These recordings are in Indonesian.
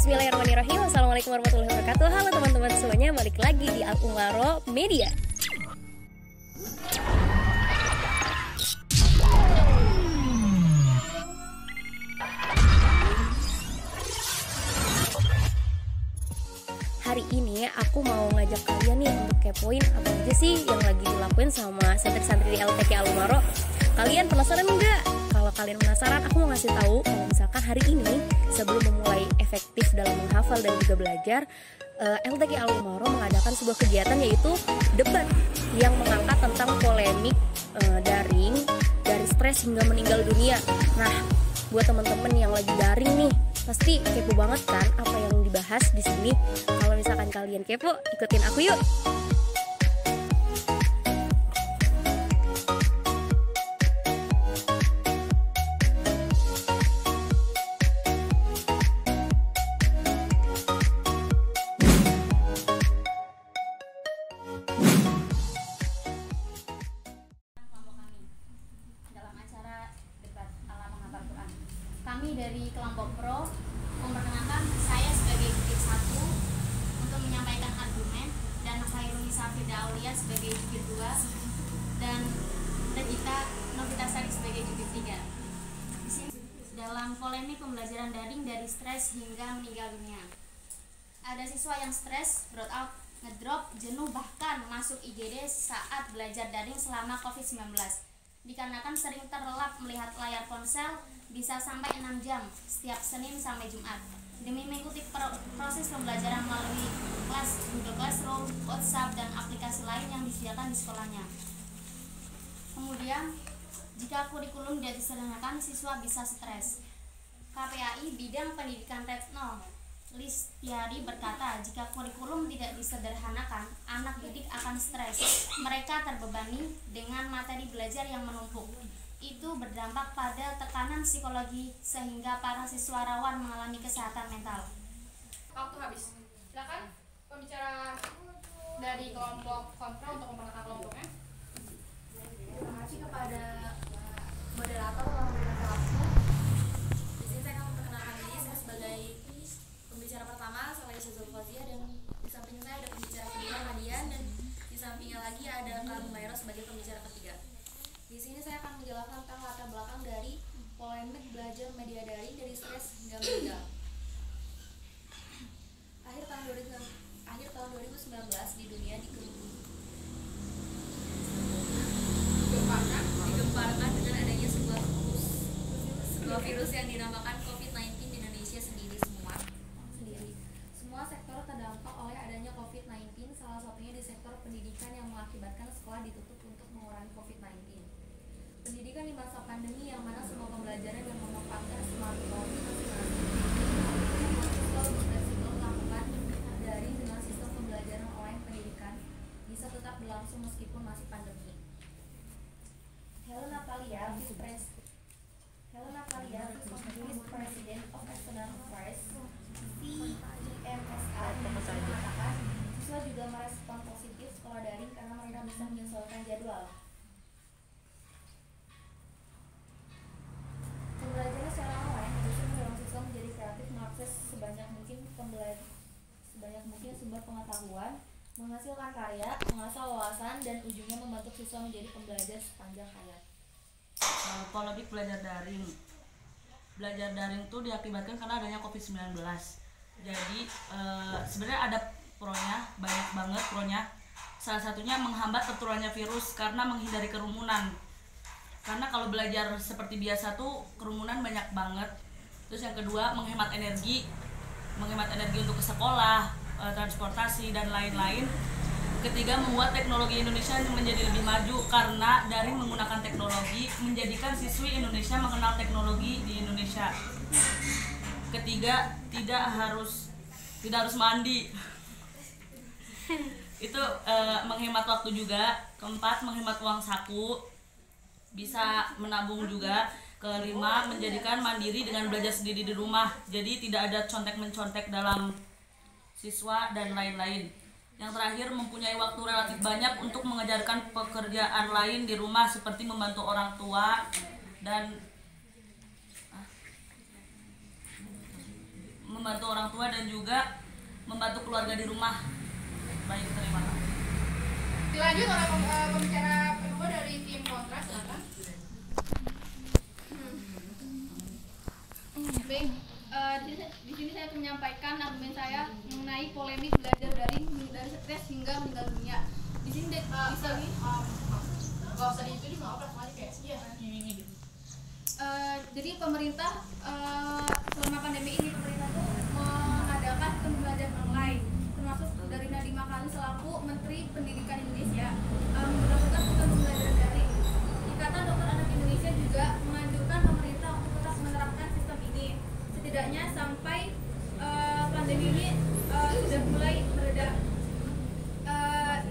Bismillahirrahmanirrahim. Assalamualaikum warahmatullahi wabarakatuh. Halo teman-teman semuanya, balik lagi di Al-Umaro Media. Hari ini aku mau ngajak kalian nih untuk kepoin apa aja sih yang lagi dilakuin sama santri-santri di LTK Al-Umaro. Kalian penasaran nggak? Kalau kalian penasaran, aku mau ngasih tahu kalau misalkan hari ini sebelum memulai efektif dalam menghafal dan juga belajar, LTK Al-Umaro mengadakan sebuah kegiatan yaitu debat yang mengangkat tentang polemik daring dari stres hingga meninggal dunia. Nah, buat teman-teman yang lagi daring nih, pasti kepo banget kan apa yang dibahas di sini. Kalau misalkan kalian kepo, ikutin aku yuk. Kami dari kelompok pro memperkenalkan saya sebagai jubir 1 untuk menyampaikan argumen, dan Khairunisa Firda Aulia sebagai jubir 2 dan Regita Novitasari sebagai jubir 3. Di sini dalam polemik pembelajaran daring dari stres hingga meninggal dunia. Ada siswa yang stres, broad out, ngedrop, jenuh, bahkan masuk IGD saat belajar daring selama COVID-19. Dikarenakan sering terlelap melihat layar ponsel bisa sampai 6 jam setiap Senin sampai Jumat demi mengikuti proses pembelajaran melalui kelas Google Classroom, WhatsApp, dan aplikasi lain yang disediakan di sekolahnya. Kemudian, jika kurikulum tidak disederhanakan, siswa bisa stres. KPAI Bidang Pendidikan Retno Listiari berkata, jika kurikulum tidak disederhanakan, anak didik akan stres. Mereka terbebani dengan materi belajar yang menumpuk. Itu berdampak pada tekanan psikologi sehingga para siswa rawan mengalami kesehatan mental. Waktu habis. Silakan pembicara dari kelompok kontra untuk memperkenalkan kelompoknya. Terima kasih kepada moderator yang memberikan waktu. Di sini saya akan memperkenalkan diri. Saya sebagai pembicara pertama, saya Syazul Fazia, dan di samping saya ada pembicara kedua Madian, dan di sampingnya lagi ada Kak Humaira sebagai pembicara ketiga. Di sini saya akan menjelaskan tentang latar belakang dari polemik belajar media daring dari stres hingga meninggal. Akhir tahun 2019 di dunia digemparkan dengan adanya sebuah virus yang dinamakan COVID-19 di Indonesia sendiri. Semua sektor terdampak oleh adanya COVID-19, salah satunya di sektor pendidikan yang mengakibatkan sekolah ditutup untuk mengurangi COVID-19. Pendidikan di masa pandemi yang mana semua pembelajaran yang memanfaatkan smartphone fleksibel melakukan daring dengan sistem pembelajaran online, pendidikan bisa tetap berlangsung meskipun masih pandemi. Helen Natalia, Vice President of External Affairs CMSA, mengatakan siswa juga merespon positif sekolah daring karena mereka bisa menyesuaikan jadwal. Pembelajaran secara online harusnya mendorong siswa menjadi kreatif, mengakses sebanyak mungkin sumber pengetahuan, menghasilkan karya, mengasah wawasan, dan ujungnya membentuk siswa menjadi pembelajar sepanjang hayat. Polemik belajar daring itu diakibatkan karena adanya COVID-19. Jadi sebenarnya ada pronya, banyak banget pronya. Salah satunya menghambat terturunnya virus karena menghindari kerumunan. Karena kalau belajar seperti biasa tuh kerumunan banyak banget. Terus yang kedua, menghemat energi untuk ke sekolah, transportasi, dan lain-lain. Ketiga, membuat teknologi Indonesia menjadi lebih maju karena dari menggunakan teknologi menjadikan siswi Indonesia mengenal teknologi di Indonesia. Ketiga, tidak harus mandi. Itu menghemat waktu juga. Keempat, menghemat uang saku, bisa menabung juga. Kelima, menjadikan mandiri dengan belajar sendiri di rumah, jadi tidak ada contek-mencontek dalam siswa dan lain-lain. Yang terakhir, mempunyai waktu relatif banyak untuk mengejarkan pekerjaan lain di rumah seperti membantu orang tua dan membantu orang tua dan juga membantu keluarga di rumah. Baik, terima kasih. Dilanjut oleh pembicara kedua dari tim kontra, silakan. Baik, di sini saya akan menyampaikan argumen saya mengenai polemik belajar daring dari stres hingga meninggal dunia. Di sini bisa nggak usah itu maaf lah kayak ini. Jadi pemerintah selama pandemi ini pemerintah tuh mengadakan pembelajaran online, termasuk dari Nadiem Makarim selaku Menteri Pendidikan Indonesia melakukan pembelajaran daring. Ikatan Dokter Anak Indonesia juga menganjurkan pemerintah untuk tetap menerapkan sistem ini, setidaknya sampai pandemi ini sudah mulai mereda.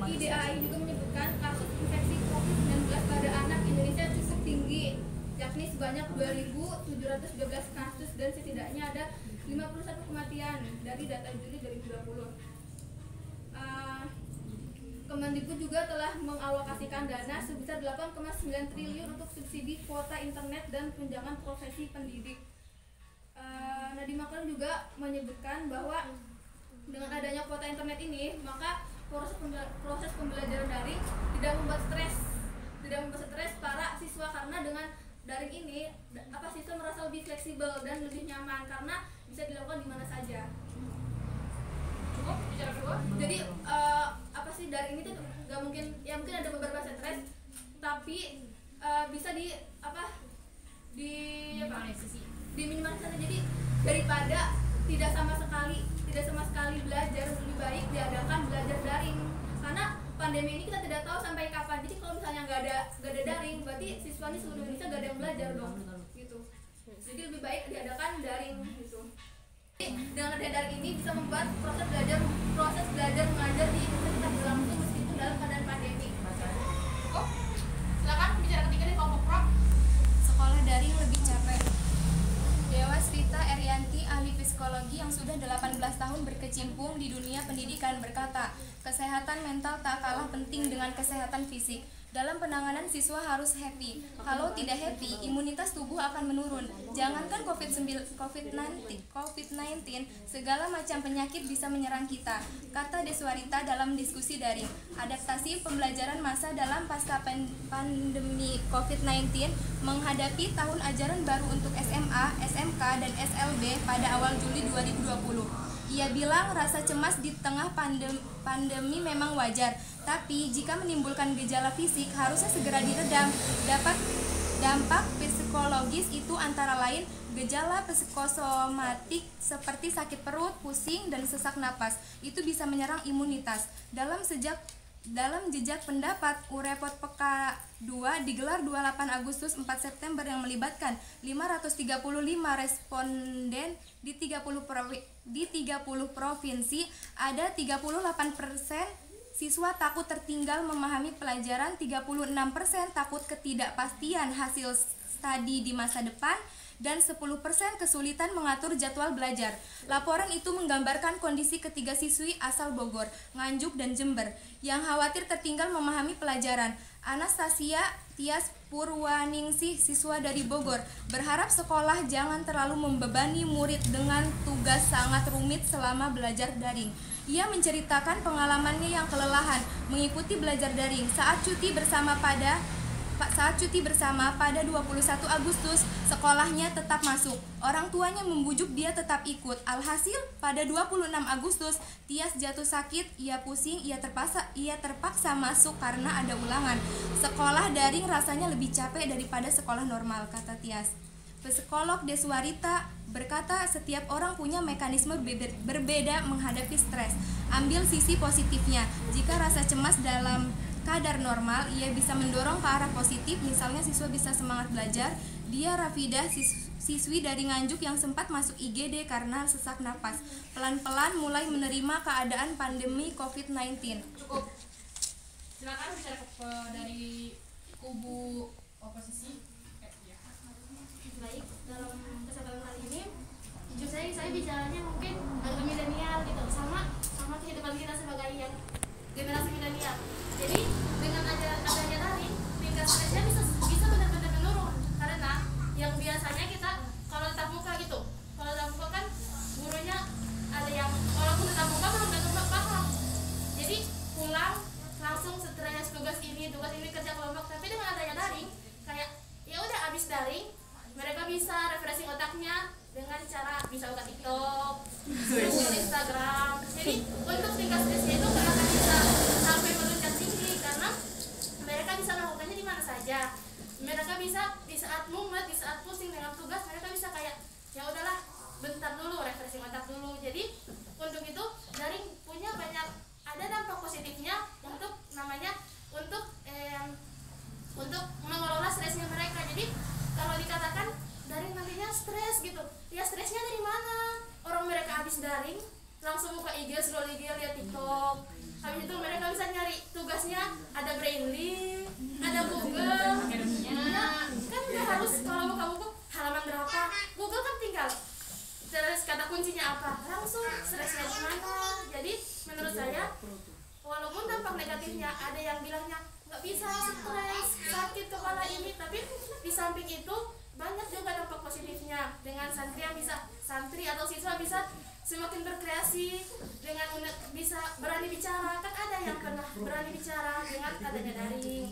IDAI juga menyebutkan kasus infeksi COVID-19 pada anak Indonesia cukup tinggi, yakni sebanyak 2.712 kasus dan setidaknya ada 51 kematian dari data Juli 2020. Kemendikbud juga telah mengalokasikan dana sebesar 8,9 triliun untuk subsidi kuota internet dan tunjangan profesi pendidik. Nadiem Makarim juga menyebutkan bahwa dengan adanya kuota internet ini, maka proses pembelajaran daring tidak membuat stres para siswa, karena dengan daring ini siswa merasa lebih fleksibel dan lebih nyaman karena bisa dilakukan di mana saja. Cukup bicara kedua. Jadi daring ini tuh nggak mungkin, ya mungkin ada beberapa stres, tapi bisa diminimalisasi. Jadi daripada tidak sama sekali belajar, lebih baik diadakan belajar daring, karena pandemi ini kita tidak tahu sampai kapan. Jadi kalau misalnya nggak ada daring, berarti siswa ini seluruh Indonesia nggak ada yang belajar dong, gitu. Jadi lebih baik diadakan daring gitu. Dengan adanya daring ini bisa membuat proses belajar mengajar di Indonesia tetap berlangsung meskipun dalam keadaan pandemi. Silakan bicara ketiga dari kelompok pro. Sekolah daring lebih capek. Dewa Srita Erianti, ahli psikologi yang sudah 18 tahun berkecimpung di dunia pendidikan, berkata, kesehatan mental tak kalah penting dengan kesehatan fisik. Dalam penanganan siswa harus happy. Kalau tidak happy, imunitas tubuh akan menurun. Jangankan COVID-19, segala macam penyakit bisa menyerang kita, kata Deswarita dalam diskusi daring. Adaptasi pembelajaran masa dalam pasca pandemi COVID-19 menghadapi tahun ajaran baru untuk SMA, SMK, dan SLB pada awal Juli 2020. Ia bilang rasa cemas di tengah pandemi memang wajar, tapi jika menimbulkan gejala fisik harusnya segera diredam. Dampak psikologis itu antara lain gejala psikosomatik seperti sakit perut, pusing, dan sesak napas. Itu bisa menyerang imunitas. Dalam jejak pendapat, Urepot PK2 digelar 28 Agustus 4 September yang melibatkan 535 responden di 30 provinsi. Ada 38% siswa takut tertinggal memahami pelajaran, 36% takut ketidakpastian hasil studi di masa depan, dan 10% kesulitan mengatur jadwal belajar. Laporan itu menggambarkan kondisi ketiga siswi asal Bogor, Nganjuk, dan Jember yang khawatir tertinggal memahami pelajaran. Anastasia Tias Purwaningsih, siswa dari Bogor, berharap sekolah jangan terlalu membebani murid dengan tugas sangat rumit selama belajar daring. Ia menceritakan pengalamannya yang kelelahan mengikuti belajar daring saat cuti bersama pada 21 Agustus, sekolahnya tetap masuk. Orang tuanya membujuk dia tetap ikut. Alhasil, pada 26 Agustus, Tias jatuh sakit, ia pusing, ia terpaksa masuk karena ada ulangan. Sekolah daring rasanya lebih capek daripada sekolah normal, kata Tias. Psikolog Deswarita berkata setiap orang punya mekanisme berbeda menghadapi stres. Ambil sisi positifnya. Jika rasa cemas dalam kadar normal, ia bisa mendorong ke arah positif. Misalnya siswa bisa semangat belajar. Dia Rafidah, siswi dari Nganjuk yang sempat masuk IGD karena sesak napas, pelan-pelan mulai menerima keadaan pandemi COVID-19. Cukup. Silakan bicara dari kubu oposisi. Baik, dalam kesempatan kali ini jujur saya bicaranya mungkin agak milenial gitu, sama kehidupan kita sebagai yang generasi milenial. Jadi dengan adanya daring, tingkat stresnya bisa benar-benar menurun, karena yang biasanya kita kalau tatap muka gitu, kalau tatap muka kan gurunya bicara, bisa buka TikTok, scroll Instagram. Jadi untuk tingkat stresnya itu nggak akan bisa sampai melonjak tinggi karena mereka bisa melakukannya di mana saja. Mereka bisa di saat mumet, di saat pusing dengan tugas, mereka bisa kayak ya udahlah bentar dulu, refreshing otak dulu. Jadi untuk itu daring punya banyak ada dampak positifnya untuk namanya untuk mengelola stresnya mereka. Jadi kalau dikatakan daring nantinya stres gitu, ya stresnya dari mana? Orang mereka habis daring langsung buka IG, scroll IG, lihat TikTok. Habis itu mereka bisa nyari tugasnya, ada Brainly, ada Google. Nah, kan udah harus kalau buka buku halaman berapa, Google kan tinggal terus kata kuncinya apa, langsung stresnya di mana. Jadi menurut saya walaupun dampak negatifnya ada yang bilangnya nggak bisa stres, sakit kepala ini, tapi di samping itu banyak juga dampak positifnya. Dengan santri atau siswa bisa semakin berkreasi, dengan bisa berani bicara. Kan ada yang pernah berani bicara dengan adanya daring,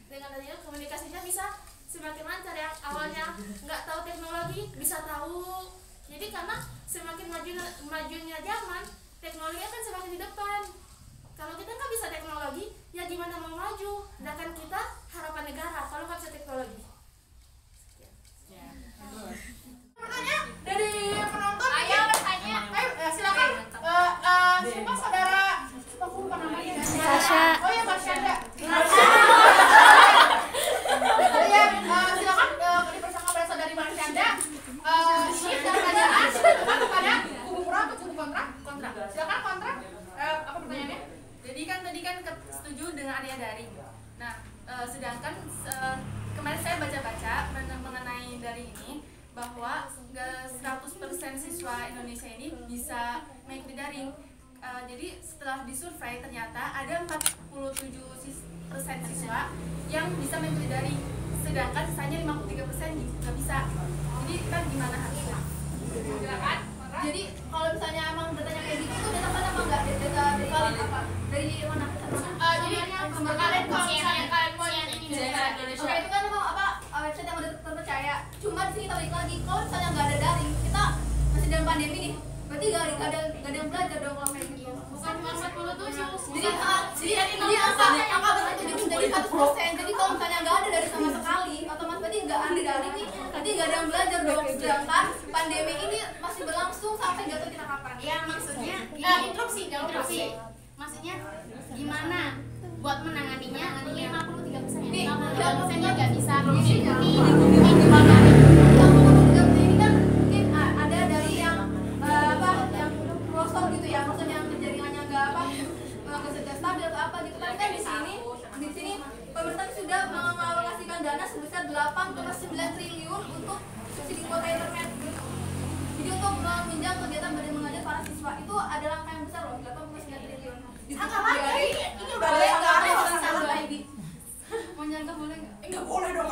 dengan adanya komunikasinya bisa semakin lancar. Yang awalnya nggak tahu teknologi bisa tahu. Jadi karena semakin majunya zaman, teknologi akan semakin di depan. Kalau kita nggak bisa teknologi, ya gimana mau maju? Sedangkan kita harapan negara kalau nggak bisa teknologi. Pertanyaan dari penonton. Ayo bertanya. Silakan. Siapa saudara? Aku lupa namanya. Sasha. Oh ya, Mas Syanda. Ya, silakan dipersilakan kepada saudari Mas Syanda. Shift dan pertanyaan ditentukan kepada kubu pro atau kubu kontra? Kontra. Silakan kontra. Apa pertanyaannya? Jadi kan tadi kan setuju dengan adanya daring. Nah, sedangkan kemarin saya baca-baca mengenai daring ini bahwa 100% siswa Indonesia ini bisa mengikuti daring. Jadi setelah disurvei ternyata ada 47% siswa yang bisa mengikuti daring, sedangkan sisanya 53% nggak bisa. Jadi kan gimana harusnya? Silakan. Jadi kalau misalnya emang datanya kayak gitu, itu data apa enggak? Data valid apa? Dari mana? Jadi kalian kalau misalnya kalian mau Oke, itu kan emang website yang udah terpercaya. Cuma di sini kita balik lagi, kalau misalnya nggak ada daring, kita masih dalam pandemi nih, berarti nggak ada yang belajar dong kalau kayak gitu. bukan 47. Jadi angka berarti jadi 100%. Jadi kalau misalnya nggak ada dari sama sekali, otomatis berarti nggak ada daring nih, berarti nggak ada yang belajar dong. Sedangkan pandemi ini masih berlangsung sampai nggak tahu kita kapan. Ya maksudnya Interupsi. maksudnya gimana buat menanganinya 53% Nih, 53% nya nggak bisa mengikuti ini kan mungkin ada dari yang yang pelosok gitu ya, maksudnya yang jaringannya nggak stabil atau apa gitu. Tapi kan di sini pemerintah sudah mengalokasikan dana sebesar 8,9 triliun untuk subsidi kuota internet. Jadi untuk menunjang kegiatan belajar mengajar para siswa itu adalah angka yang besar loh, 8,9 triliun. Angka lagi. Ini udah Boleh nggak? ada. Mau nyangka boleh nggak? Enggak boleh dong.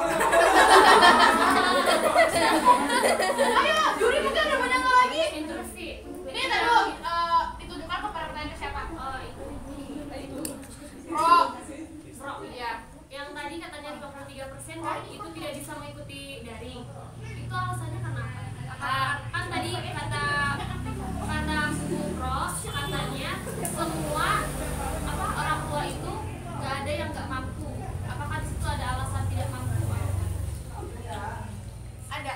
Ayo, juri mungkin ada banyak lagi. interupsi. Ini tadi ditujukan kepada pertanyaan ke siapa? Itu Pro. ya yang tadi katanya 53% itu tidak bisa mengikuti daring. Itu alasannya kenapa? Kan tadi kata Bu Pro katanya semua orang tua itu nggak ada yang nggak mampu. Apakah di situ ada alasan tidak mampu? Ada.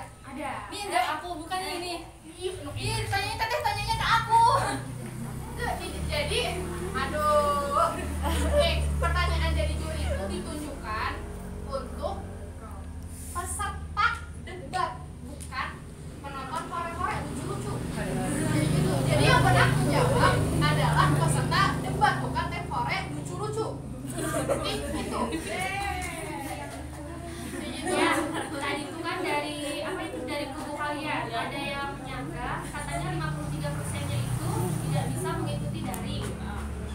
Ini enggak aku, bukan ini. Iya, tanyanya ke aku. Jadi, aduh. Pertanyaan dari juri itu ditunjukkan untuk peserta debat, bukan penonton kore-kore lucu-lucu. Jadi yang benar menjawab adalah peserta debat, bukan tempore lucu-lucu. Seperti itu. Ya, tadi itu kan dari kubu kalian ada yang menyangka katanya 53%-nya itu tidak bisa mengikuti daring.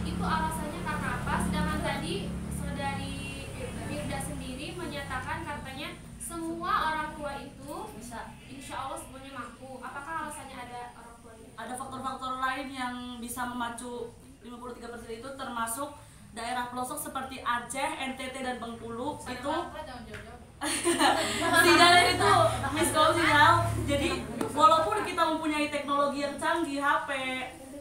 Itu alasannya karena apa? Sedangkan tadi saudari Mirda sendiri menyatakan katanya semua orang tua itu Bisa. insya Allah semuanya mampu. Apakah alasannya ada orang tuanya? Ada faktor-faktor lain yang bisa memacu 53% itu, termasuk daerah pelosok seperti Aceh, NTT dan Bengkulu itu sinyalnya itu miskom sinyal. Jadi walaupun kita mempunyai teknologi yang canggih HP,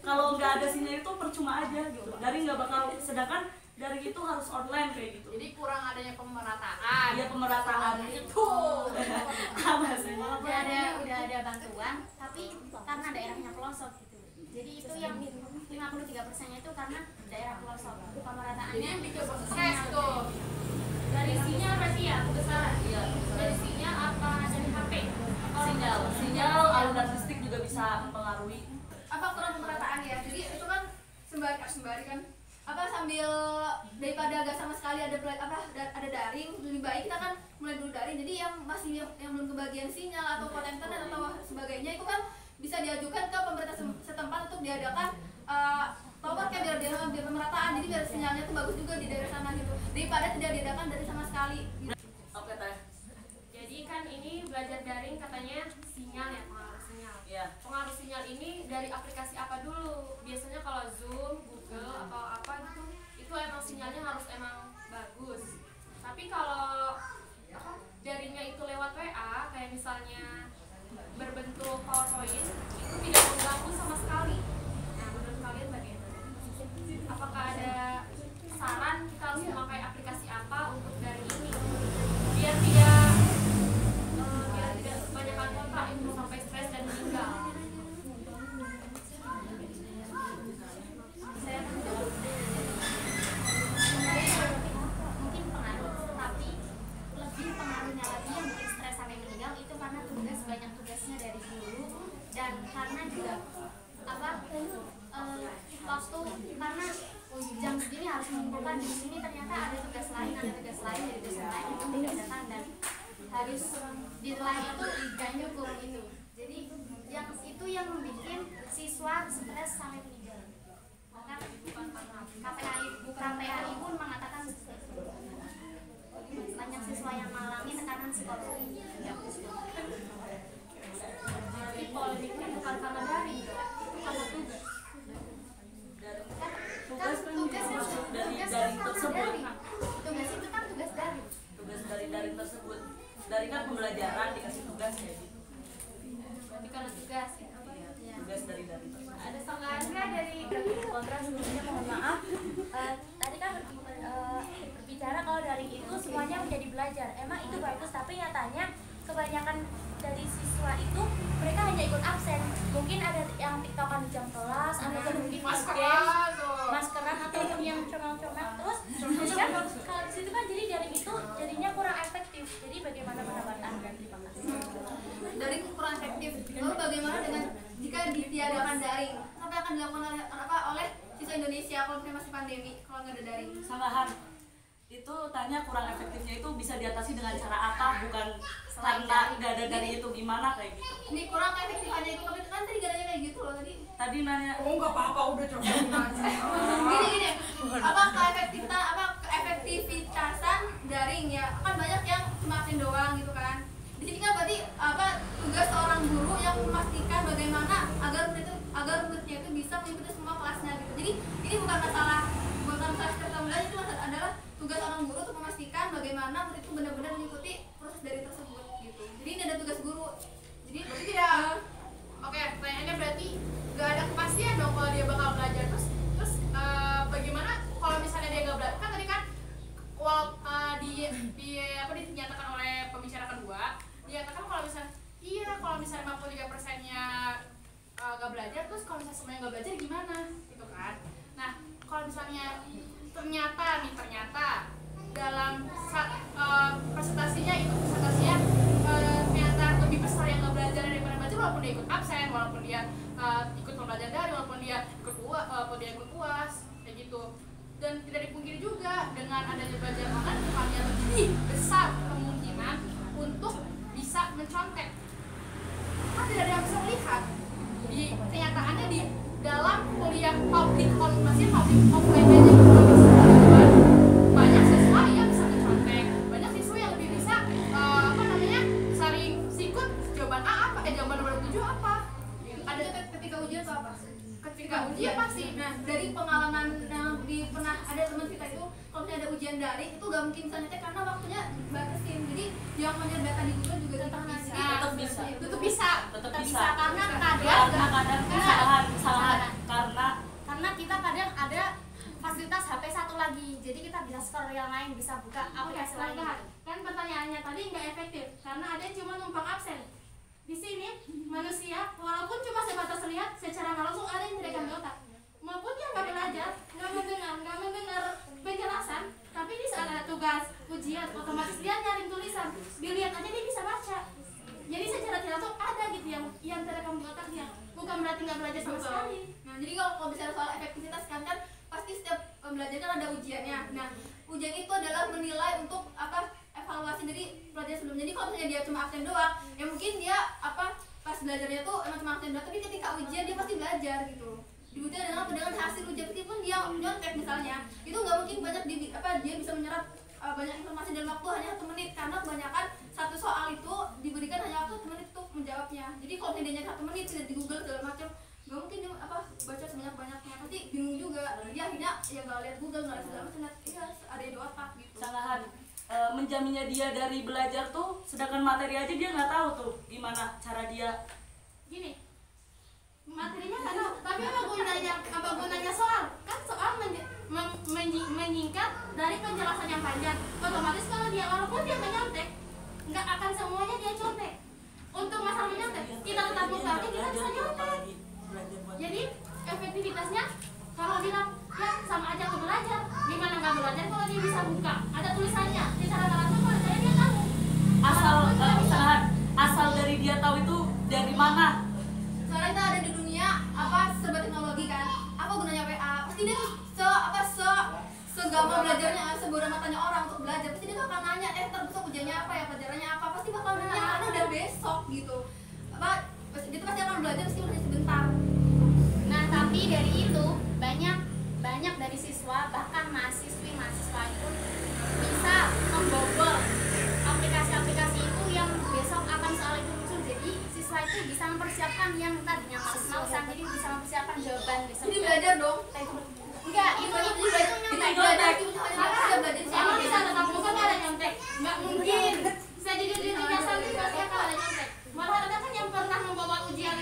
kalau nggak ada sinyal itu percuma aja gitu. Daring nggak bakal, sedangkan daring itu harus online kayak gitu. Jadi kurang adanya pemerataan. Iya, pemerataan itu. Apa sih? Udah ada bantuan, tapi karena daerahnya pelosok gitu. Jadi itu yang 53%-nya itu karena daerah pelosok. Pemerataannya Jadi yang bikin sukses tuh. dari sinyal berarti ya kebesaran. Iya. Dari sinyal apa dari HP? Sinyal, alunan listrik juga bisa mempengaruhi. Apa kurang pemerataan ya? Jadi itu kan sembari kan apa sambil daripada gak sama sekali ada daring, lebih baik kita kan mulai dulu daring. Jadi yang masih yang belum kebagian sinyal atau kuota internet atau sebagainya itu kan bisa diajukan ke pemerintah setempat untuk diadakan tower kayak biar pemerataan. Jadi biar sinyalnya tuh bagus juga di daerah sana gitu, daripada tidak diadakan dari sama sekali gitu. Oke, Teh. Jadi kan ini belajar daring katanya sinyal ya, pengaruh sinyal. Iya. Pengaruh sinyal ini dari aplikasi apa dulu? Biasanya kalau Zoom, Google atau apa gitu, itu emang sinyalnya harus emang bagus. Tapi kalau daringnya itu lewat WA, kayak misalnya berbentuk PowerPoint, itu tidak mengganggu sama sekali. Nah, menurut kalian bagaimana? Apakah ada saran kita harus memakai aplikasi apa untuk daring ini? Biar tidak kebanyakan kontak itu sampai stres dan meninggal. Saya mungkin pengaruh, tapi lebih pengaruhnya lagi yang bikin stres sampai meninggal itu karena banyak tugasnya dari dulu, dan karena juga waktu karena jam segini harus mengumpulkan di sini, ternyata ada tugas lain dari dosen lain itu tidak datang dan harus deadline itu gak nyukur itu. Jadi yang itu yang bikin siswa stres sampai meninggal. Maka KPAI pun mengatakan banyak siswa yang mengalami tekanan psikologi. Jadi polemiknya bukan karena daring, itu karena tugas. Tugas kan dimaksud dari daring tersebut. Tugas itu kan tugas daring. Tugas dari daring tersebut. Daring kan pembelajaran, dikasih tugas kayak gitu. Berarti karena tugas ya. Tugas dari daring tersebut. Ada sanggahan nggak dari kontra? Sebelumnya mohon maaf, tadi kan berbicara kalau daring itu semuanya menjadi belajar. Emang itu bagus, tapi nyatanya kebanyakan dari siswa itu mereka hanya ikut absen. Mungkin ada yang tiktokan di jam kelas, atau mungkin maskeran ataupun yang comel-comel. Terus kan kalau di situ kan jadi daring itu jadinya kurang efektif. Jadi bagaimana pendapat Anda? Terima kasih. Daring kurang efektif. Lalu bagaimana dengan jika ditiadakan daring? Apa akan dilakukan oleh siswa Indonesia kalau misalnya masih pandemi, kalau nggak ada daring? Sanggahan itu tanya kurang efektifnya itu bisa diatasi dengan cara apa, bukan karena nggak ada daring itu gimana kayak gitu. Ini kurang efektifannya itu kan tadi gak kayak gitu loh tadi. Tadi nanya, Oh nggak apa-apa, udah coba gimana? Gini, apa keefektivitasan daring ya? Kan banyak yang cuma absen doang gitu kan. Di sini kan berarti tugas seorang guru yang memastikan bagaimana agar muridnya itu bisa mengikuti semua kelasnya gitu. Jadi ini bukan masalah tertentu, itu adalah tugas seorang guru untuk memastikan bagaimana murid itu benar-benar mengikuti proses dari tersebut gitu. Jadi ini ada tugas guru. Jadi berarti tidak. Oke, pertanyaannya berarti nggak ada kepastian dong kalau dia bakal belajar. Terus bagaimana kalau misalnya dia nggak belajar? Kan tadi kan dinyatakan oleh pembicara kedua, dinyatakan kalau misalnya 53%-nya nggak belajar, terus kalau misalnya semuanya nggak belajar gimana gitu kan? Nah, kalau misalnya ternyata dalam presentasinya ternyata lebih besar yang nggak belajar daripada belajar, walaupun dia ikut absen, walaupun dia ikut pembelajaran daring, walaupun dia ikut UAS kayak gitu. Dan tidak dipungkiri juga dengan adanya belajar online hanya lebih besar kemungkinan untuk bisa mencontek. Kan tidak ada yang bisa melihat di kenyataannya di dalam kuliah public online aja banyak siswa yang bisa mencontek, banyak siswa yang lebih bisa saring sikut jawaban jawaban nomor 7 apa, ada ketika ujian atau apa, ketika ujian pasti. Nah, dari pengalaman yang pernah ada teman kita itu, kalau misalnya ada ujian daring itu gak mungkin bisa nyetek karena waktunya batasin. Jadi yang punya data di Google juga tentang tetap bisa karena karena kadang kesalahan karena kita kadang ada fasilitas HP satu lagi, jadi kita bisa scroll yang lain, bisa buka aplikasi lain. Kan pertanyaannya tadi nggak efektif karena ada cuma numpang absen. Di sini manusia walaupun cuma sebatas lihat secara nggak langsung ada yang terekam di otak, maupun dia nggak belajar, nggak mendengar penjelasan, tapi di saat ada tugas ujian otomatis dia nyaring tulisan, dilihat aja dia bisa baca. Jadi secara tidak langsung ada gitu yang terekam di otaknya, bukan berarti nggak belajar sama sekali. Nah, jadi kalau bicara soal efektivitas kan pasti setiap pembelajaran kan ada ujiannya. Nah, ujian itu adalah menilai untuk evaluasi dari pelajaran sebelumnya. Jadi kalau misalnya dia cuma absen doang, ya mungkin dia pas belajarnya tuh emang cuma absen doang, tapi ketika ujian dia pasti belajar gitu. Dibuktikan dengan hasil ujian meskipun dia nyontek misalnya, itu nggak mungkin banyak dia bisa menyerap banyak informasi dalam waktu hanya 1 menit, karena kebanyakan satu soal itu diberikan hanya waktu 1 menit untuk menjawabnya. Jadi kalau dia nyari 1 menit tidak di Google segala macam, nggak mungkin dia baca sebanyak-banyaknya, pasti bingung juga. Dia akhirnya ya nggak lihat Google, nggak lihat segala macam, iya ada di otak gitu. kesalahan menjaminnya dia dari belajar tuh, sedangkan materi aja dia nggak tahu tuh gimana cara dia. Gini, materinya nggak tahu, tapi apa gunanya soal? Kan soal menyingkat dari penjelasan yang panjang. Otomatis kalau dia walaupun dia menyontek, nggak akan semuanya dia contek. Untuk masalah menyontek, kita tetap buka, kita bisa nyontek. Jadi efektivitasnya kalau bilang ya sama aja ke belajar, gimana nggak belajar kalau dia bisa buka, ada tulisannya, secara langsung kalau dia tahu. Asal dari dia tahu itu dari mana? Soalnya kita ada di dunia serba teknologi kan, apa gunanya WA? Pasti dia tuh segampang belajarnya, sebodoh matanya orang untuk belajar. Pasti dia bakal nanya, besok ujiannya apa ya, pelajarannya apa? Pasti bakal nanya karena udah besok gitu. Dia tuh pasti akan belajar meskipun hanya sebentar. Nah, tapi dari itu banyak dari siswa bahkan mahasiswa itu bisa membobol aplikasi-aplikasi itu yang besok akan soal itu muncul. Jadi siswa itu bisa mempersiapkan yang tadinya males-malesan, jadi bisa mempersiapkan jawaban besok. Jadi belajar dong. Enggak, itu belajar. Emang bisa tetap muka nggak ada nyontek? Nggak mungkin. Saya jadi dirinya sendiri pasti akan ada nyontek. Malah ada kan yang pernah membawa ujian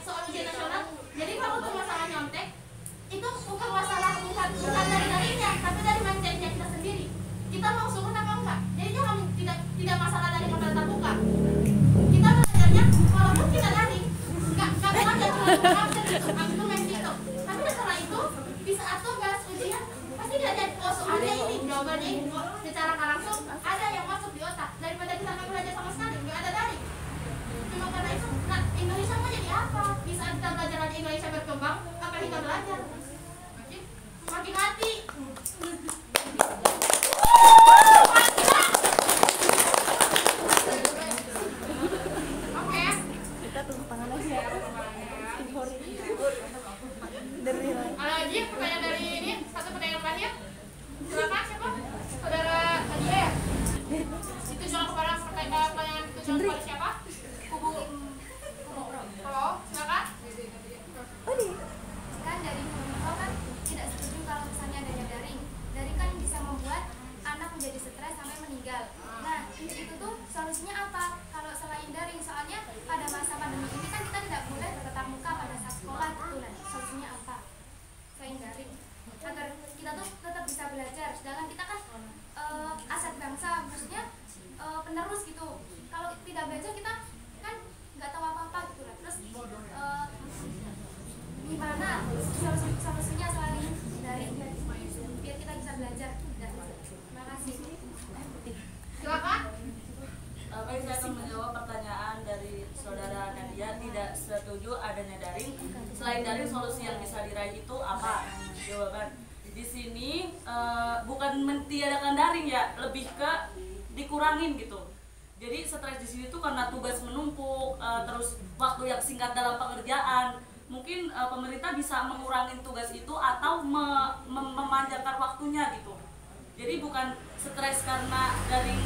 soal ujian nasional. Jadi kalau untuk masalah nyontek itu bukan masalah bukan dari darinya, tapi dari mindsetnya kita sendiri. Kita mau suruh apa enggak? Jadi jangan tidak masalah dari mata tatap muka. Kita belajarnya walaupun kita daring, nggak belajar cuma absen itu main gitu. Tapi setelah itu bisa atur bahas ujian pasti dia jadi soalnya ini jawabannya ini secara nggak langsung ada yang masuk di otak daripada kita nggak belajar sama sekali, nggak ada daring. Cuma karena itu, nah Indonesia mau jadi apa? Bisa kita belajar aja Indonesia berkembang, apa yang kita belajar? Makin hati. Oke. Kita tepuk tangan aja ya. Ada lagi pertanyaan dari ini, satu pertanyaan terakhir. Silakan siapa? Saudara Nadia ya? Itu jangan kepada pertanyaan itu jangan kepada siapa? Kubu. Halo, silakan. Kan dari Kominfo kan tidak setuju kalau misalnya adanya daring. Daring kan bisa membuat anak menjadi stres sampai meninggal. Nah, itu tuh solusinya apa? Kalau selain daring, soalnya pada masa pandemi ini kan kita tidak boleh bertatap muka pada saat sekolah gitu. Nah, solusinya apa? Selain daring, agar kita tuh tetap bisa belajar. Sedangkan kita kan aset bangsa, maksudnya penerus gitu. Kalau tidak belajar kita kan nggak tahu apa-apa gitu lah. Terus gimana solusinya selain dari biar kita bisa belajar. Terima kasih. Silakan. Baik, saya akan menjawab pertanyaan dari saudara Nadia. Tidak setuju adanya daring. Selain daring, solusi yang bisa diraih itu apa? Jawaban di sini bukan mentiadakan daring ya, lebih ke dikurangin gitu. Jadi stres di sini tuh karena tugas menumpuk, terus waktu yang singkat dalam pengerjaan. Mungkin pemerintah bisa mengurangi tugas itu atau memanjangkan waktunya gitu. Jadi bukan stres karena daring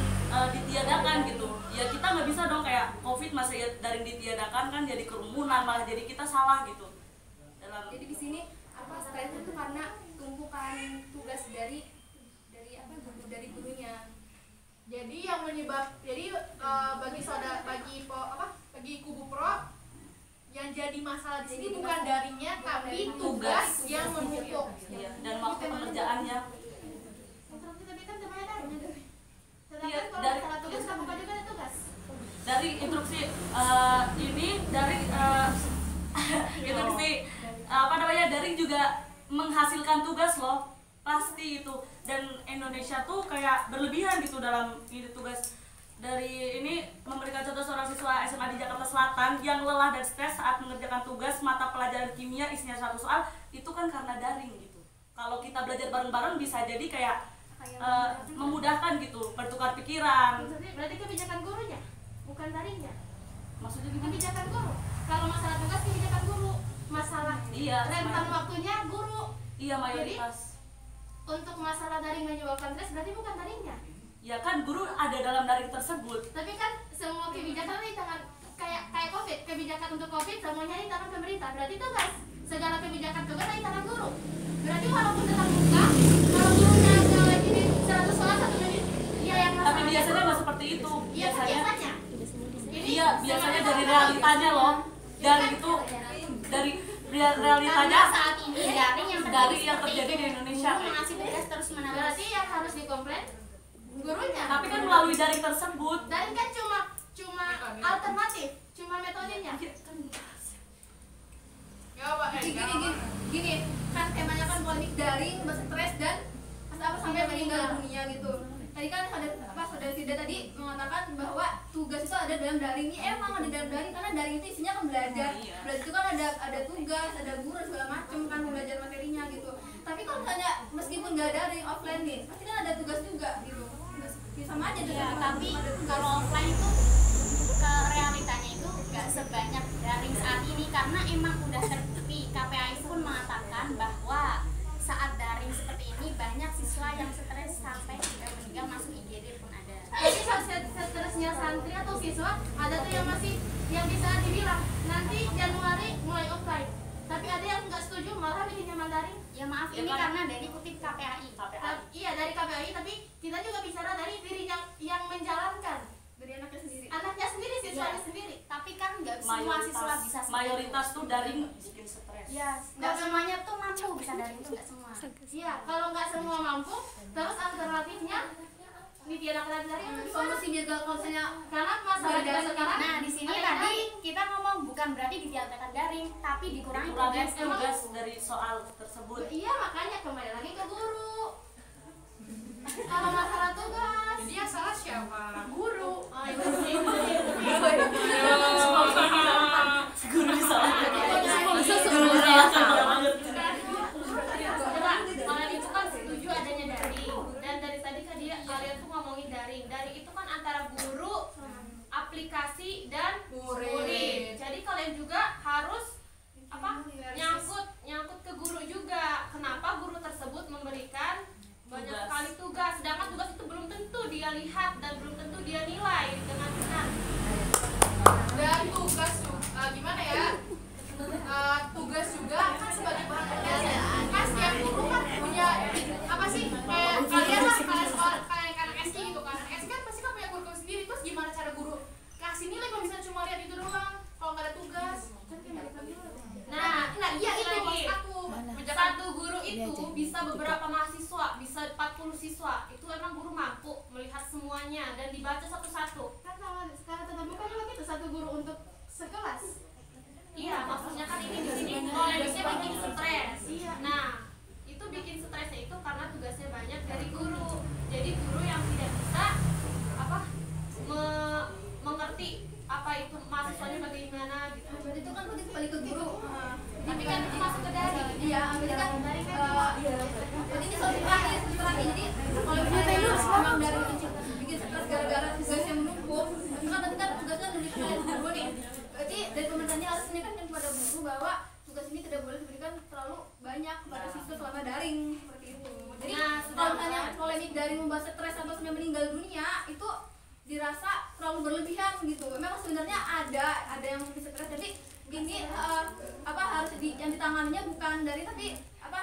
ditiadakan gitu. Ya kita nggak bisa dong kayak COVID masih daring ditiadakan kan jadi kerumunan, malah jadi kita salah gitu. Jadi di sini stres itu karena tumpukan tugas dari gurunya. Jadi yang bagi kubu pro yang jadi masalah di sini bukan daringnya, tapi tugas yang menumpuk. Iya, dan waktu pengerjaannya. Tapi kan semuanya daring. Iya, Sedangkan kalau dari- masalah tugas kamu kan juga ada tugas. Dari instruksi ini dari instruksi daring juga menghasilkan tugas loh, pasti itu. Dan Indonesia tuh kayak berlebihan gitu dalam ini tugas. Dari ini memberikan contoh seorang siswa SMA di Jakarta Selatan yang lelah dan stres saat mengerjakan tugas mata pelajaran kimia isinya 100 soal, itu kan karena daring gitu. Kalau kita belajar bareng-bareng bisa jadi kayak memudahkan gitu, bertukar pikiran. Berarti kebijakan gurunya, bukan daringnya. Maksudnya gimana? Kebijakan guru. Kalau masalah tugas kebijakan guru, masalah Iya, rentan waktunya guru. Iya, mayoritas. Untuk masalah daring menyebabkan stres berarti bukan daringnya. Ya kan guru ada dalam daring tersebut. Tapi kan semua kebijakan di tangan kayak COVID, kebijakan untuk COVID semuanya di tangan pemerintah. Berarti tugas segala kebijakan tugas di tangan guru. Berarti walaupun tetap muka, kalau gurunya ini 100 soal 1 menit, ya yang Tapi biasanya nggak seperti itu. Iya, biasanya. Iya, biasanya dari realitanya loh. Dari itu dari realitanya Karena saat ini dari yang terjadi di Indonesia. guru mengasih tugas terus menerus. Berarti yang harus dikomplain gurunya. Tapi kan melalui daring tersebut. Daring kan cuma alternatif, cuma metodenya. Ya, Pak. Gini, kan temanya kan polemik daring, stres dan sampai meninggal dunia gitu. Tadi kan saudara Tidak tadi mengatakan bahwa tugas itu ada dalam daring. Ini emang ada dalam daring karena daring itu isinya kan belajar. Belajar itu kan ada tugas, ada guru segala macam kan belajar materinya gitu. Tapi kalau misalnya meskipun nggak daring offline nih, pasti kan ada tugas juga gitu. Ya, sama aja Ya, dengan tapi ada tugas. kalau offline itu ke realitanya itu nggak sebanyak daring saat ini karena emang udah terbukti. KPAI pun mengatakan bahwa saat daring seperti ini banyak siswa yang stres sampai juga meninggal masuk IGD pun ada. Jadi stresnya santri atau siswa ada tuh yang bisa dibilang nanti Januari mulai offline. Tapi ada yang nggak setuju malah bikin nyaman daring. Ya maaf Ya ini kan? karena dari kutip KPAI. Iya dari KPAI tapi kita juga bicara dari diri yang menjalankan. Dari anaknya sendiri. Anaknya sendiri, siswanya sendiri. Tapi kan nggak semua siswa bisa seperti mayoritas itu. tuh daring bikin stres. Iya, nggak semuanya tuh mampu bisa daring tuh nggak semua. Iya, kalau nggak semua mampu, terus alternatifnya ditiadakan daring itu Solusi biar kalau misalnya karena masalah kita sekarang. Nah, di sini ada tadi kita ngomong bukan berarti ditiadakan daring, tapi dikurangi Kurangi tugas. tugas dari soal tersebut. Iya, makanya kembali lagi ke guru. Kalau masalah tugas, Jadi yang salah siapa? Guru. oh, itu sih. Guru disalahkan. Guru Coba, disalahkan banget. kalian itu kan setuju adanya daring dan dari tadi kan kalian tuh ngomongin daring. Daring itu kan antara guru, aplikasi dan murid. Jadi kalian juga harus nyangkut ke guru juga. Kenapa guru tersebut memberikan banyak Tugas. sekali tugas, sedangkan tugas itu belum tentu dia lihat dan belum tentu dia nilai dengan benar. Dan tugas juga gimana ya? Tugas juga kan sebagai bahan pembelajaran. Kan setiap guru kan punya apa sih? Kayak kalian lah kayak anak SD gitu kan. Anak SD kan pasti kan punya guru sendiri. Terus gimana cara guru kasih nilai kalau misalnya cuma lihat itu doang? Kalau nggak ada tugas, kan kayak balik lagi. Nah, iya itu lagi. maksud aku. Satu guru itu bisa beberapa mahasiswa, bisa 40 siswa. Itu emang guru mampu melihat semuanya dan dibaca satu-satu. Kan kalau sekarang tetap muka juga gitu, satu guru untuk sekelas. Iya, maksudnya kan ini di sini polemiknya bikin stres. Iya. Nah, itu bikin stresnya itu karena tugasnya banyak dari guru. Jadi guru yang tidak bisa mengerti apa itu mahasiswanya bagaimana gitu. berarti itu kan balik ke guru. Tapi kan itu masuk ke daring. Iya, berarti kan Daring kan berarti ini solusi terakhir. Jadi kalau misalnya memang dari bikin stres gara-gara tugasnya menumpuk, itu kan nanti kan tugasnya udah dipilih guru nih. Berarti dari pemerintahnya harus menekankan kepada guru bahwa tugas ini tidak boleh diberikan terlalu banyak kepada siswa selama daring seperti itu. Jadi Nah, kalau misalnya polemik daring membuat stres sampai meninggal dunia itu dirasa terlalu berlebihan gitu. Memang sebenarnya ada yang bisa stres, tapi ini harus yang ditanganinya bukan dari tapi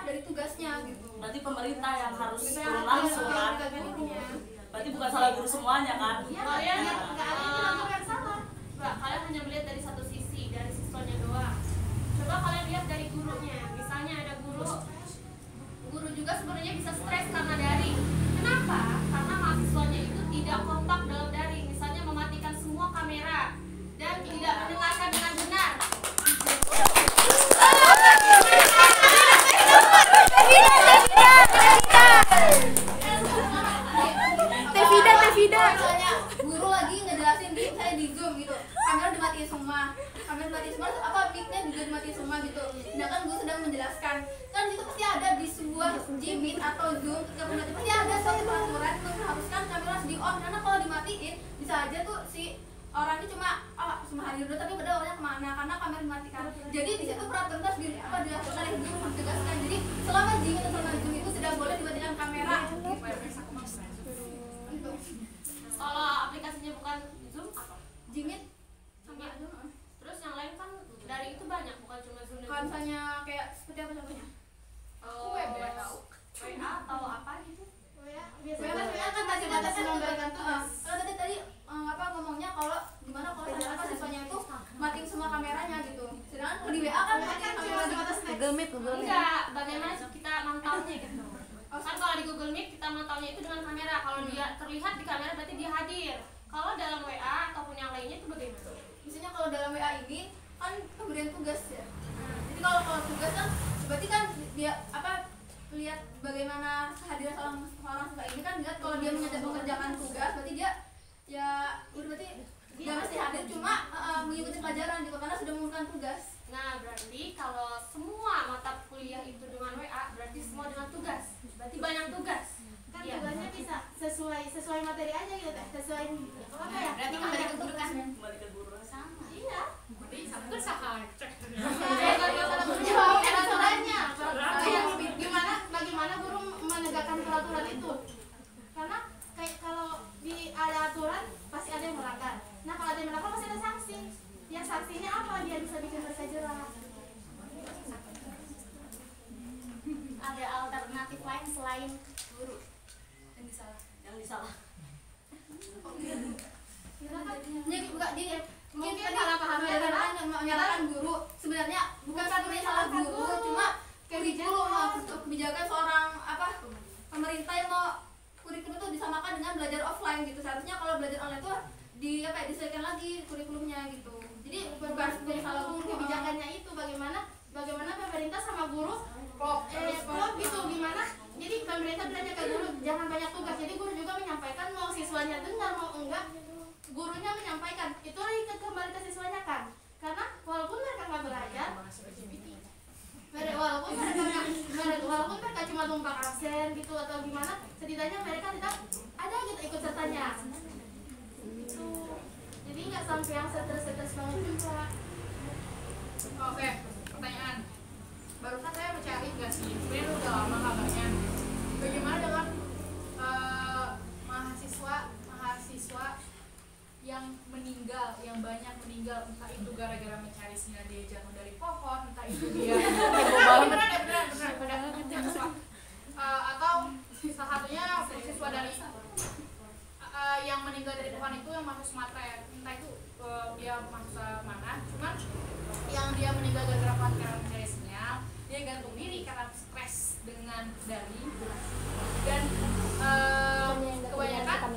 dari tugasnya gitu. Berarti pemerintah yang harus turun langsung kan. Berarti bukan salah guru semuanya kan. Iya, kalian nggak ada yang bilang yang salah. Mbak, kalian hanya melihat dari satu sisi, dari siswanya doang. Tevida. Misalnya guru lagi ngejelasin saya di Zoom gitu, kamera dimatiin semua, apa mic-nya juga dimatiin semua gitu. Sedangkan guru sedang menjelaskan, kan itu pasti ada di sebuah Jimmy atau Zoom, ketika pembelajaran pasti ada suatu peraturan yang mengharuskan kamera harus di on, karena kalau dimatiin bisa aja tuh si orangnya cuma hadir dulu tapi padahal orangnya kemana karena kamera dimatikan. Jadi di situ peraturan harus dilakukan oleh guru menjelaskan. Jadi selama Jimmy atau selama Zoom itu sudah boleh dimatikan kamera. Kalau aplikasinya bukan Zoom apa? Jimmy sama Zoom. Terus yang lain kan dari itu banyak, bukan cuma Zoom dan Kalau Zoom. misalnya kayak seperti apa contohnya? WA atau apa gitu? WA kan tadi batasnya memberikan tugas. Kalau tadi ngomongnya kalau gimana kalau misalnya siswanya itu matiin semua kameranya gitu. Sedangkan di WA kan matiin kamera di atas Google Meet. Enggak, bagaimana kita mantaunya gitu. Kan kalau di Google Meet kita mantaunya itu dengan kamera. Kalau dia terlihat di kamera berarti dia hadir. Kalau dalam WA ataupun yang lainnya itu bagaimana? Misalnya kalau dalam WA ini kan pemberian tugas ya. Jadi kalau tugas kan berarti kan dia lihat bagaimana kehadiran seorang siswa ini kan lihat kalau dia mengerjakan tugas berarti dia berarti dia masih hadir cuma mengikuti pelajaran gitu karena sudah mengumpulkan tugas. Nah, berarti kalau semua mata kuliah itu dengan WA berarti semua dengan tugas. Berarti banyak tugas. Kan tugasnya bisa sesuai materi aja gitu teh, sesuai apa ya? Berarti kembali ke guru kan? Kembali ke guru Sama. Iya. Berarti sama kan saham. Bagaimana guru menegakkan peraturan itu? Karena kayak kalau ada aturan pasti ada yang melanggar. Nah kalau ada yang melanggar pasti ada sanksi. Ya sanksinya apa? Dia bisa bikin mereka jerah. Ada alternatif lain selain guru yang disalah. Mungkin salah paham yang menyalahkan guru. Sebenarnya bukan sebenarnya salah guru, cuma kebijakan seorang pemerintah yang mau kurikulum itu disamakan dengan belajar offline gitu. Seharusnya kalau belajar online itu disesuaikan lagi kurikulumnya gitu. Jadi bukan salah guru. kebijakannya itu bagaimana pemerintah sama guru klop gitu gimana. Jadi pemerintah belajar ke guru jangan banyak tugas. Jadi guru juga menyampaikan mau siswanya dengar mau enggak gurunya menyampaikan. Itu lagi kembali ke siswanya kan. Karena walaupun mereka nggak belajar walaupun mereka cuma numpang absen gitu atau gimana, setidaknya mereka tetap ada gitu ikut sertanya gitu. Jadi nggak sampai yang stres banget juga. Oke, pertanyaan. Barusan saya mencari nggak sih, sebenarnya udah lama kabarnya. Bagaimana dengan mahasiswa yang meninggal, yang banyak meninggal, entah itu gara-gara mencari sinyal dia jatuh dari pohon, entah itu dia beneran atau salah satunya siswa dari yang meninggal dari pohon itu yang masuk Sumatera ya, entah itu dia masuk mana, cuman yang dia meninggal gara-gara pohon karena mencari sinyal, dia gantung diri karena stres dengan daring dan kebanyakan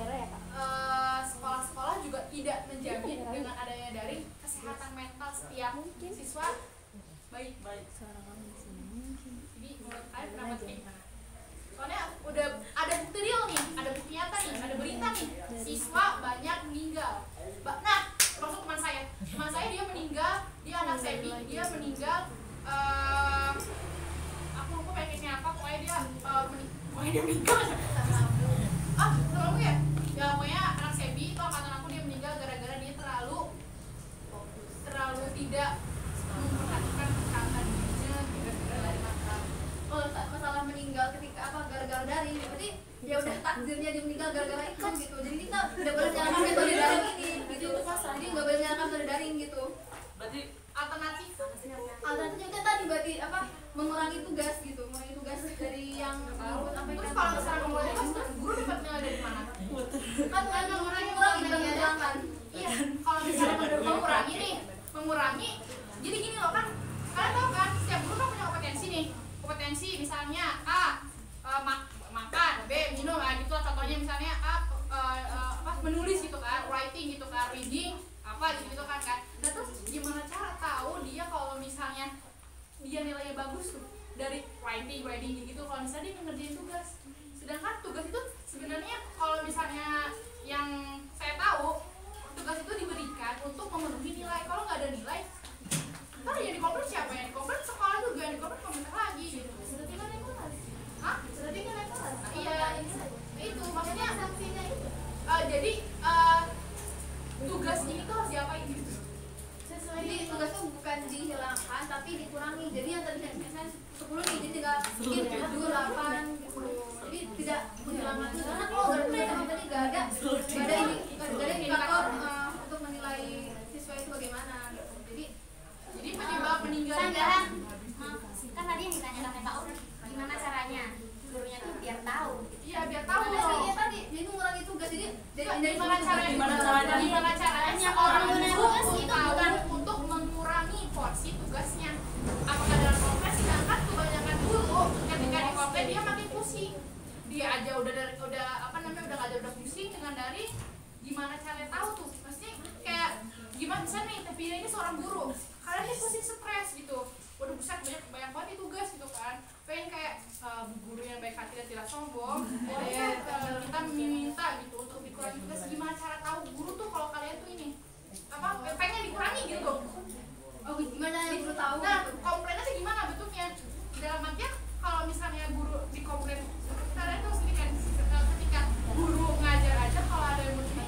sekolah-sekolah juga tidak menjamin dengan adanya daring kesehatan mental setiap siswa baik. Jadi menurut kalian pendapat kayak gimana? Soalnya udah ada bukti real nih, ada bukti nyata nih, ada berita nih, siswa banyak meninggal. Nah, maksud teman saya dia meninggal, dia anak sebi, dia meninggal. Aku lupa penyakitnya apa, pokoknya dia meninggal. Terlalu ya? Ya pokoknya anak sebi itu angkatan aku, dia meninggal gara-gara dia terlalu tidak memperhatikan kesehatan dirinya gara-gara dari masalah. Kalau masalah meninggal ketika gara-gara daring, berarti ya udah takdirnya dia meninggal gara-gara itu gitu. Jadi kita tidak boleh menyalahkan metode daring ini gitu. Jadi nggak boleh menyalahkan metode daring gitu. Berarti Alternatif juga tadi berarti mengurangi tugas gitu, mengurangi tugas dari yang Terus kalau misalnya mengurangi tugas, guru dapat nilai dari mana? kan mengurangi dan menghilangkan. Iya, kalau misalnya mengurangi, jadi gini loh kan, kalian tahu kan, setiap guru kan punya kompetensi nih, kompetensi misalnya A makan, B minum, gitu contohnya misalnya A menulis gitu kan, writing gitu kan, reading apa gitu kan. Nah terus gimana cara tahu dia kalau misalnya dia nilainya bagus tuh dari writing gitu, kalau misalnya dia ngerjain tugas Sedangkan tugas itu sebenarnya kalau misalnya yang saya tahu, tugas itu diberikan untuk memenuhi nilai. Kalau nggak ada nilai, ntar yang dikomplain siapa? Yang dikomplain sekolah juga, yang dikomplain pemerintah lagi gitu. Berarti kan naik kelas. Hah? Berarti kan naik kelas. Iya, itu maksudnya sanksinya itu. jadi tugas ini tuh harus diapain gitu. Jadi tugas itu bukan dihilangkan tapi dikurangi. Jadi yang tadi misalnya 10 nih, jadi tinggal bikin 28 gitu. Jadi tidak menghilangkan itu. Karena kalau mereka tadi nggak ada indikator untuk menilai siswa itu bagaimana gitu. Jadi penyebab meninggalnya Sandaran, kan tadi yang ditanyakan Pak Ur, gimana caranya gurunya tuh biar tahu. Iya, biar tahu. Iya tadi, jadi mengurangi tugas. Jadi Gimana caranya orang guru tugas itu tahu bukan untuk mengurangi porsi tugasnya. Apakah dalam komplain, sedangkan kebanyakan guru ketika di komplain dia makin pusing. Dia aja udah pusing dengan daring. Gimana caranya tahu tuh? Pasti kayak gimana bisa nih, tapi ini seorang guru. Karena dia pasti stres gitu. Waduh, buset, banyak banget nih tugas gitu kan. Pengen kayak guru yang baik hati dan tidak sombong. Kita minta gitu untuk dikurangi tugas. Gimana cara tahu guru tuh kalau kalian tuh ini pengen dikurangi gitu. oh gimana yang guru tahu? Nah, komplainnya sih gimana bentuknya? Dalam artian kalau misalnya guru dikomplain, kalian tuh sendiri kan ketika guru ngajar aja kalau ada yang begini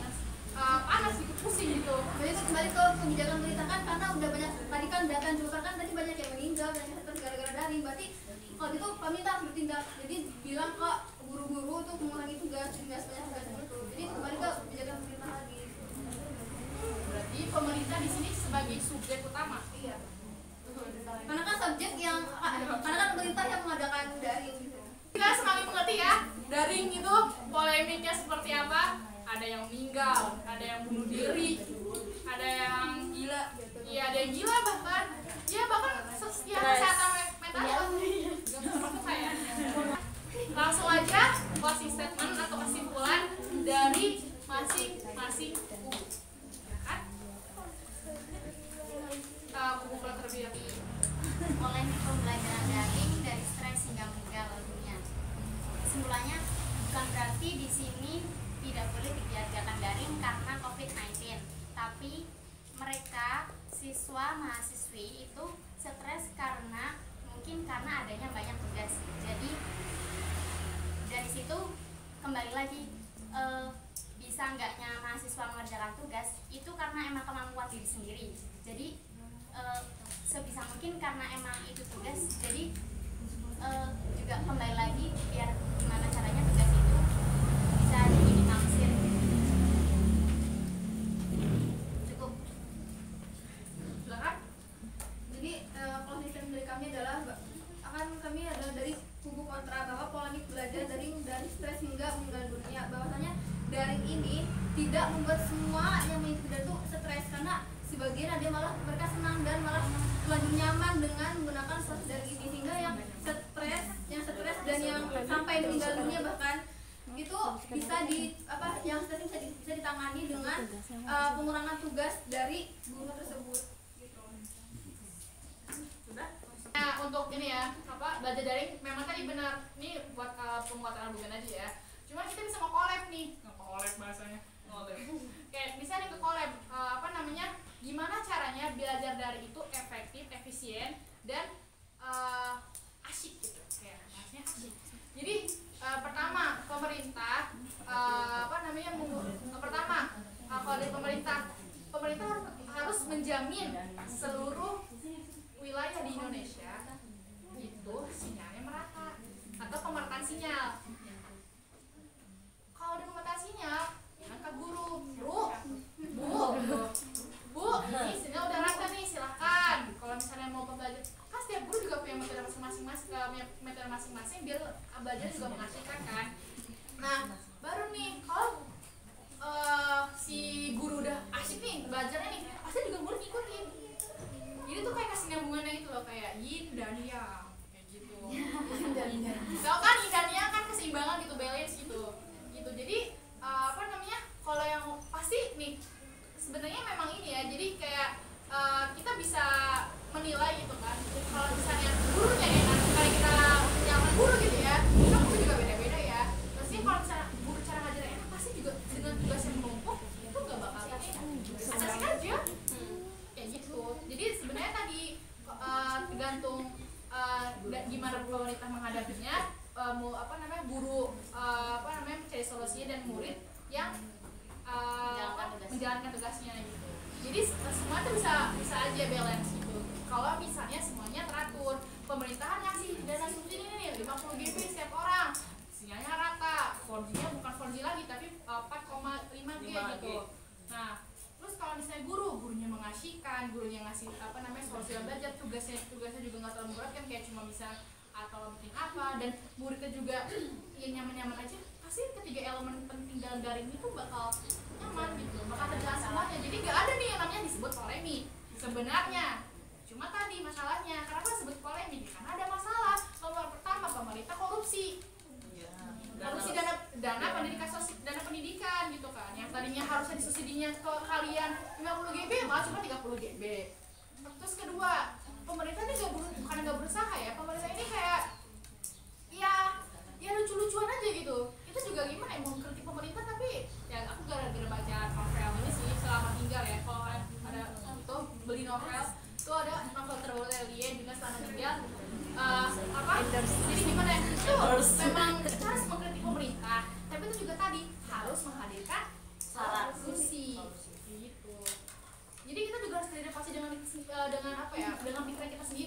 panas gitu, pusing gitu. Jadi itu kembali ke kebijakan pemerintah kan, karena udah banyak tadi kan data yang dilakukan kan tadi banyak yang meninggal, banyak yang stres gara-gara daring. Berarti kalau gitu pemerintah harus bertindak. Jadi bilang ke guru-guru untuk mengurangi tugas, nggak sebanyak tugas itu. Jadi kembali ke kebijakan pemerintah lagi. Berarti pemerintah di sini sebagai subjek utama. Iya. Karena kan subjek yang karena kan pemerintah yang mengadakan daring gitu. Kita semakin mengerti ya, daring itu polemiknya seperti apa. Ada yang meninggal, ada yang bunuh diri, ada yang gila, iya ada yang gila bahkan, ya bahkan ya kesehatan mental maksud saya. Langsung aja closing statement atau kesimpulan dari masing-masing kubu, ya kan? Kubu terlebih dahulu. Polemik pembelajaran daring dari stres hingga meninggal dunia. Kesimpulannya bukan berarti di sini tidak boleh diajarkan daring karena COVID-19, tapi mereka siswa mahasiswi itu stres karena mungkin karena adanya banyak tugas. Jadi dari situ kembali lagi bisa enggaknya mahasiswa mengerjakan tugas itu karena emang kemampuan diri sendiri. Jadi sebisa mungkin karena emang itu tugas, jadi juga kembali lagi biar gimana caranya tugas itu bisa diminimalisir. Cukup. Silakan. Jadi closing statement dari kami adalah kami adalah dari kubu kontra bahwa polemik belajar dari stres hingga meninggal dunia. Bahwasanya daring ini tidak membuat semua yang mengikuti itu stres, karena sebagian ada malah mereka senang dan malah lebih nyaman dengan menggunakan proses daring ini, sehingga yang stres dan yang sampai meninggal dunia bahkan itu bisa yang stres bisa ditangani dengan pengurangan tugas dari guru tersebut. Gitu. Sudah. Nah, untuk ini ya, belajar daring memang tadi benar. Ini buat penguatan argumen aja ya. Cuma kita bisa nge-collab nih. Nge-collab bahasanya. Kayak bisa nih ke-collab gimana caranya belajar daring itu efektif, efisien dan asyik gitu. Kayak bahasanya asyik. Jadi pertama, pemerintah kalau dari pemerintah harus menjamin seluruh wilayah di Indonesia itu sinyalnya merata atau pemerataan sinyal. Kalau ada pemerataan sinyal, angkat guru, bu, ini sinyal udah rata nih, silahkan. Kalau misalnya mau pembelajar, kan setiap guru juga punya metode masing-masing, biar belajar juga mengasihkan kan. Nah, baru nih kalau si guru udah asik nih belajarnya nih, pasti juga guru ngikutin. Jadi tuh kayak kasih nyambungannya gitu loh, kayak yin dan yang kayak gitu. Tau kan yin dan yang kan keseimbangan gitu, balance gitu. Jadi kalau yang pasti nih sebenarnya memang ini ya, jadi kayak kita bisa menilai gitu kan. Kalau misalnya gurunya enak, kayak kita nyaman guru gitu ya, kan guru juga beda-beda ya. gimana pemerintah menghadapinya, guru mencari solusinya dan murid yang menjalankan tugasnya gitu. Jadi semua tuh bisa aja balance gitu. Kalau misalnya semuanya teratur, pemerintahan ngasih dana subsidi nih 50 GB setiap orang, sinyalnya rata, 4G-nya bukan 4G lagi tapi 4,5G gitu. Nah, terus kalau misalnya gurunya mengasihkan, gurunya ngasih solusi belajar, tugasnya juga nggak terlalu berat kan, kayak cuma bisa atau bikin apa, dan muridnya juga ya nyaman-nyaman aja, pasti ketiga elemen penting dalam daring itu bakal nyaman gitu, bakal terjelas semuanya. Jadi nggak ada nih yang namanya disebut polemik sebenarnya. Cuma tadi masalahnya, kenapa disebut polemik? Karena ada masalah. Nomor pertama, pemerintah korupsi dana pendidikan gitu kan, yang tadinya harusnya disubsidinya ke kalian 50 GB malah cuma 30 GB. Terus kedua, pemerintah ini bukan nggak berusaha ya, pemerintah ini kayak ya lucu-lucuan aja gitu. Itu juga gimana ya, mau kritik pemerintah, tapi ya aku gara-gara baca novel ini sih, Selamat Tinggal ya, kalau ada itu beli novel itu ada novel terbaru Elie juga Selamat Tinggal. Jadi gimana ya, itu memang harus mengkritik pemerintah, tapi itu juga tadi harus menghadirkan solusi gitu. Jadi kita juga harus berinovasi dengan pikiran kita sendiri.